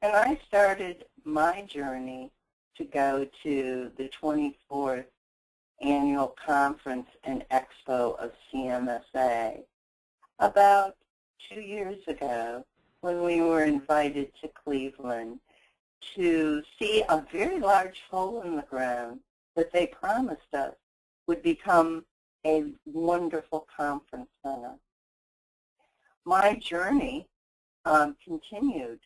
And I started my journey to go to the 24th Annual Conference and Expo of CMSA about 2 years ago when we were invited to Cleveland to see a very large hole in the ground that they promised us would become a wonderful conference center. My journey continued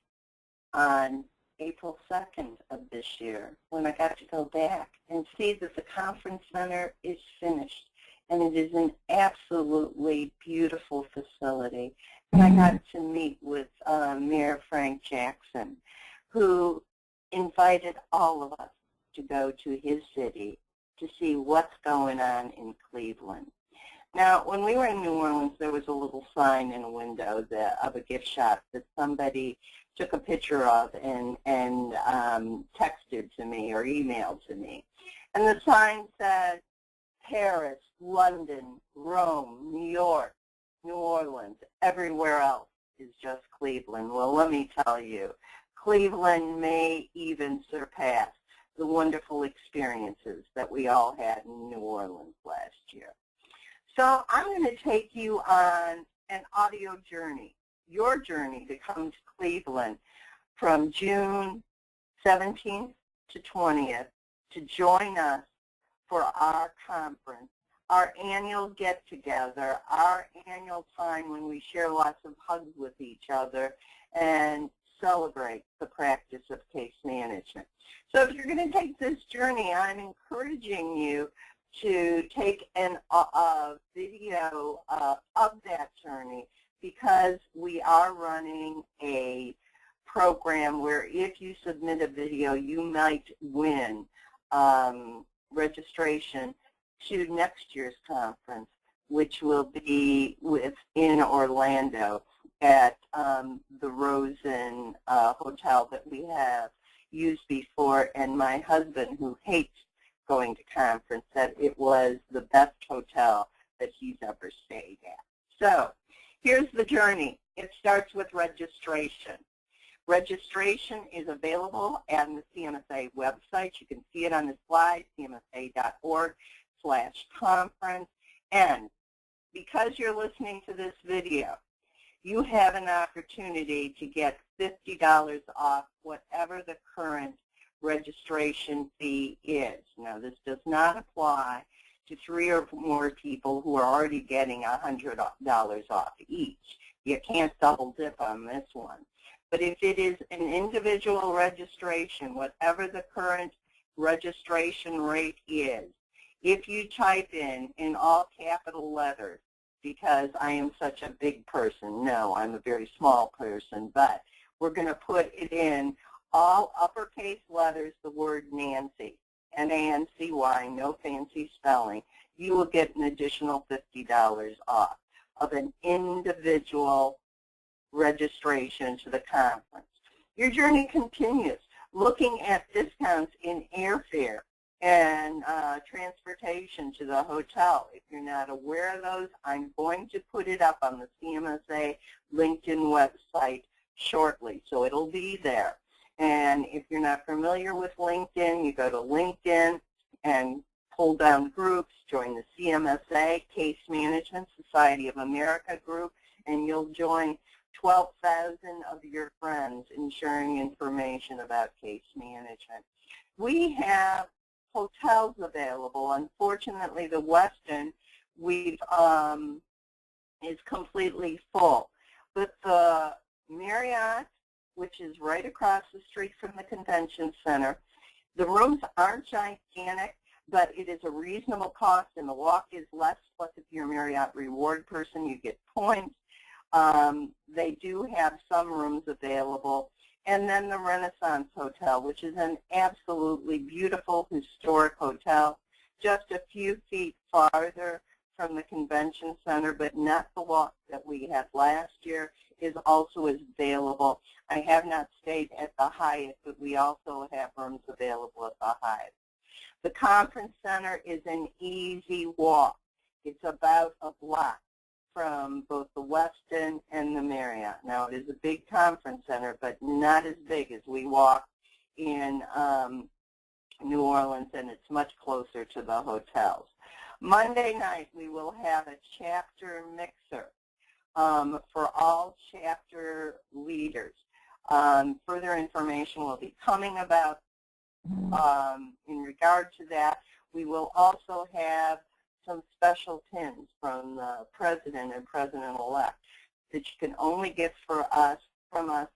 on April 2nd of this year when I got to go back and see that the conference center is finished, and it is an absolutely beautiful facility. And I got to meet with Mayor Frank Jackson, who invited all of us to go to his city to see what's going on in Cleveland. Now, when we were in New Orleans, there was a little sign in a window of a gift shop that somebody took a picture of and texted to me or emailed to me. And the sign said, Paris, London, Rome, New York, New Orleans, everywhere else is just Cleveland. Well, let me tell you, Cleveland may even surpass the wonderful experiences that we all had in New Orleans last year. So I'm going to take you on an audio journey, your journey to come to Cleveland from June 17th to 20th to join us for our conference, our annual get-together, our annual time when we share lots of hugs with each other and celebrate the practice of case management. So if you're going to take this journey, I'm encouraging you to take a video of that journey, because we are running a program where if you submit a video, you might win registration to next year's conference, which will be in Orlando at the Rosen Hotel that we have used before. And my husband, who hates going to conference, said it was the best hotel that he's ever stayed at. So here's the journey. It starts with registration. Registration is available on the CMSA website. You can see it on the slide, cmsa.org/conference. And because you're listening to this video, you have an opportunity to get $50 off whatever the current registration fee is. Now, this does not apply to 3 or more people who are already getting $100 off each. You can't double dip on this one. But if it is an individual registration, whatever the current registration rate is, if you type in all capital letters, because I am such a big person, no, I'm a very small person, but we're going to put it in all uppercase letters, the word Nancy, N-A-N-C-Y, no fancy spelling, you will get an additional $50 off of an individual registration to the conference. Your journey continues, looking at discounts in airfare and transportation to the hotel. If you're not aware of those, I'm going to put it up on the CMSA LinkedIn website shortly, so it'll be there. And if you're not familiar with LinkedIn, you go to LinkedIn and pull down groups, join the CMSA Case Management Society of America group, and you'll join 12,000 of your friends in sharing information about case management. We have hotels available. Unfortunately, the Westin is completely full. But the Marriott, which is right across the street from the convention center, the rooms aren't gigantic, but it is a reasonable cost, and the walk is less. Plus, if you're a Marriott reward person, you get points. They do have some rooms available. And then the Renaissance Hotel, which is an absolutely beautiful historic hotel, just a few feet farther from the convention center, but not the walk that we had last year, is also available. I have not stayed at the Hyatt, but we also have rooms available at the Hyatt. The conference center is an easy walk. It's about a block from both the Westin and the Marriott. Now, it is a big conference center, but not as big as we walk in New Orleans, and it's much closer to the hotels. Monday night, we will have a chapter mixer for all chapter leaders. Further information will be coming about in regard to that. We will also have some special pins from the President and President-elect that you can only get from us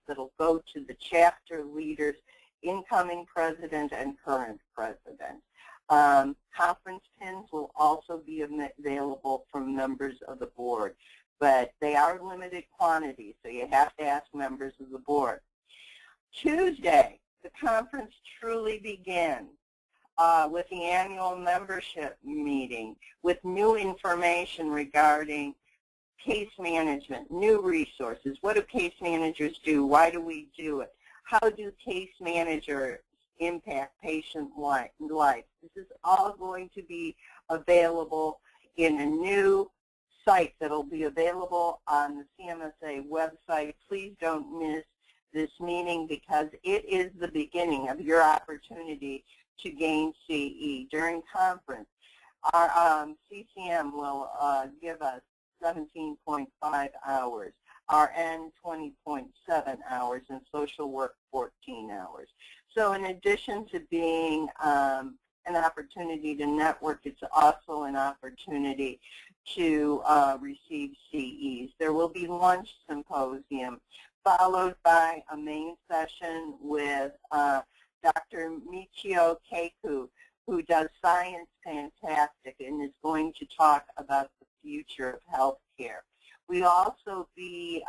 that'll go to the chapter leaders, incoming President and current President. Conference pins will also be available from members of the board, but they are limited quantities, so you have to ask members of the board. Tuesday, the conference truly begins with the annual membership meeting with new information regarding case management, new resources. What do case managers do? Why do we do it? How do case managers impact patient life? This is all going to be available in a new site that will be available on the CMSA website. Please don't miss this meeting because it is the beginning of your opportunity to gain CE. During conference, our CCM will give us 17.5 hours, RN 20.7 hours, and social work 14 hours. So in addition to being an opportunity to network, it's also an opportunity to receive CEs. There will be lunch symposium followed by a main session with Dr. Michio Keiko, who does Science Fantastic and is going to talk about the future of healthcare. We'll also be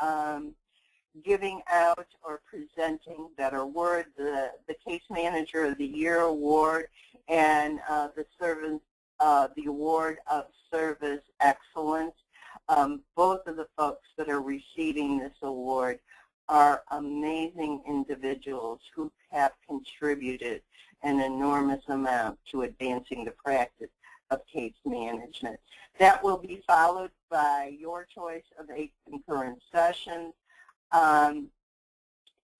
giving out or presenting, better word, the Case Manager of the Year Award and the Award of Service Excellence. Both of the folks that are receiving this award are amazing individuals who have contributed an enormous amount to advancing the practice of case management. That will be followed by your choice of 8 concurrent sessions. And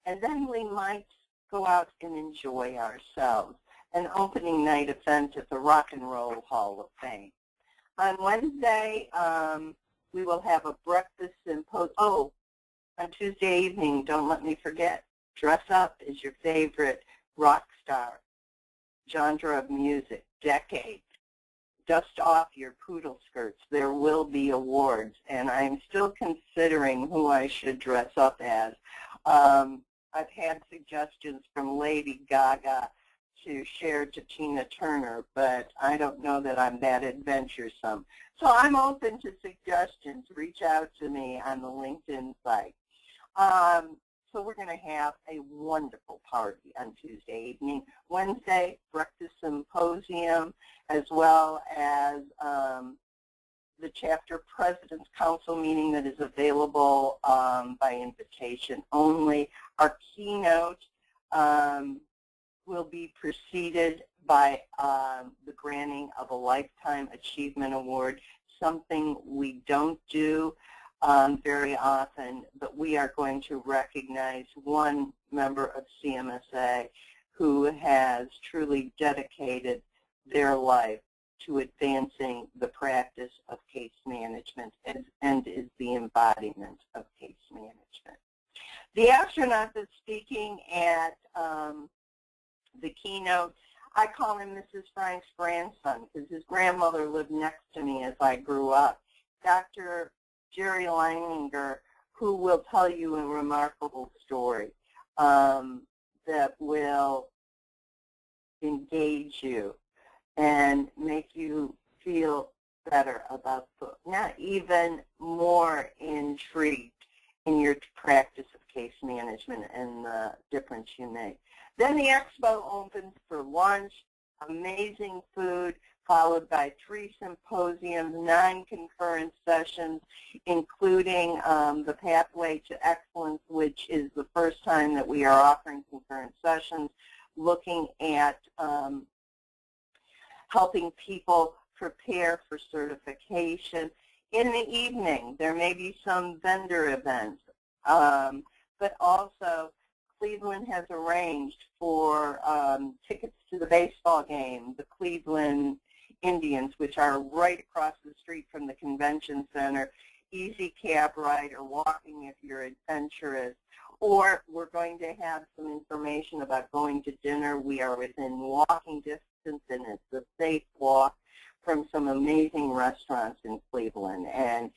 then we might go out and enjoy ourselves, an opening night event at the Rock and Roll Hall of Fame. On Wednesday, we will have a breakfast symposium. Oh, on Tuesday evening, don't let me forget, dress up as your favorite rock star, genre of music, decade. Dust off your poodle skirts. There will be awards, and I'm still considering who I should dress up as. I've had suggestions from Lady Gaga to share to Tina Turner, but I don't know that I'm that adventuresome. So I'm open to suggestions. Reach out to me on the LinkedIn site. So we're going to have a wonderful party on Tuesday evening. Wednesday, breakfast symposium, as well as the chapter president's council meeting that is available by invitation only. Our keynote will be preceded by the granting of a Lifetime Achievement Award, something we don't do very often, but we are going to recognize one member of CMSA who has truly dedicated their life to advancing the practice of case management and is the embodiment of case management. The astronaut that's speaking at the keynote, I call him Mrs. Frank's grandson because his grandmother lived next to me as I grew up, Dr. Jerry Leininger, who will tell you a remarkable story that will engage you and make you feel better about the, not even more intrigued in your practice of case management and the difference you make. Then the expo opens for lunch, amazing food, followed by 3 symposiums, 9 concurrent sessions, including the Pathway to Excellence, which is the first time that we are offering concurrent sessions, looking at helping people prepare for certification In the evening, there may be some vendor events, but also Cleveland has arranged for tickets to the baseball game, the Cleveland Indians, which are right across the street from the convention center, easy cab ride or walking if you're adventurous. Or we're going to have some information about going to dinner. We are within walking distance, and it's a safe walk from some amazing restaurants in Cleveland. And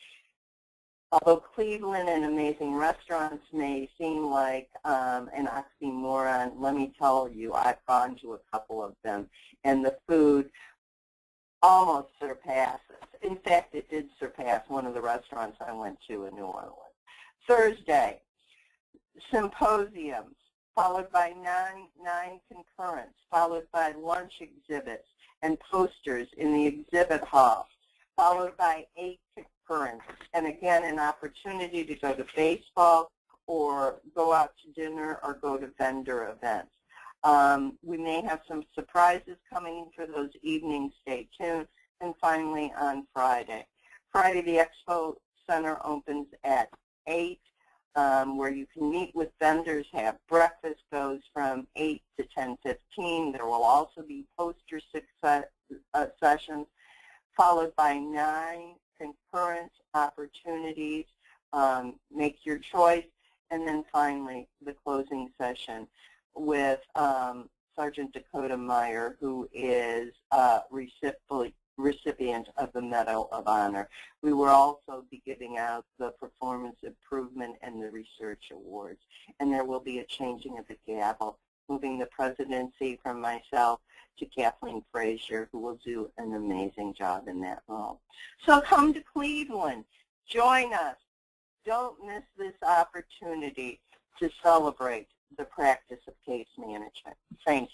although Cleveland and amazing restaurants may seem like an oxymoron, let me tell you, I've gone to a couple of them, and the food almost surpasses. In fact, it did surpass one of the restaurants I went to in New Orleans. Thursday, symposiums, followed by nine concurrents, followed by lunch exhibits and posters in the exhibit hall, followed by 8 concurrents, and again an opportunity to go to baseball or go out to dinner or go to vendor events. We may have some surprises coming for those evenings. Stay tuned. And finally, on Friday. Friday, the Expo Center opens at 8, where you can meet with vendors, have breakfast, goes from 8 to 10:15. There will also be poster sessions, followed by 9 concurrent opportunities. Make your choice. And then finally, the closing session with Sergeant Dakota Meyer, who is recipient of the Medal of Honor. We will also be giving out the Performance Improvement and the Research Awards. And there will be a changing of the gavel, moving the presidency from myself to Kathleen Frazier, who will do an amazing job in that role. So come to Cleveland. Join us. Don't miss this opportunity to celebrate the practice of case management. Thank you.